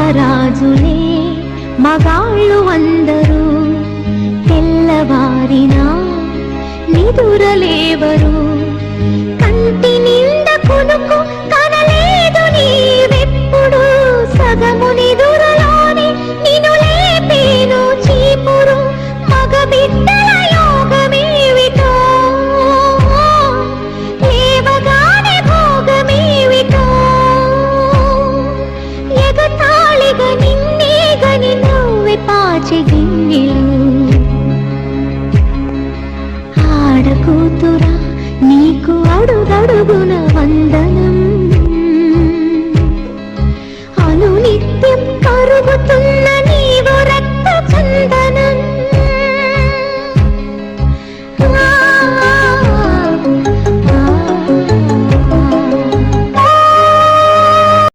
మహారాజులే మగాళ్ళు అందరూ, తెల్లవారినా నిదురలేవరు. కంటి నింద కునుకు కనలేదు నీవెప్పుడు, సగము నిదురలోని నిన్ను లేపేను చీపురు. మగ బిడ్డల యోగమేవిటో, లేవగానే భోగమేవిటో. ఎగతాళిగా నిన్నే గని నవ్వె పాచె గిన్నెలు. ఆడకూతురా నీకు అడుగడుగున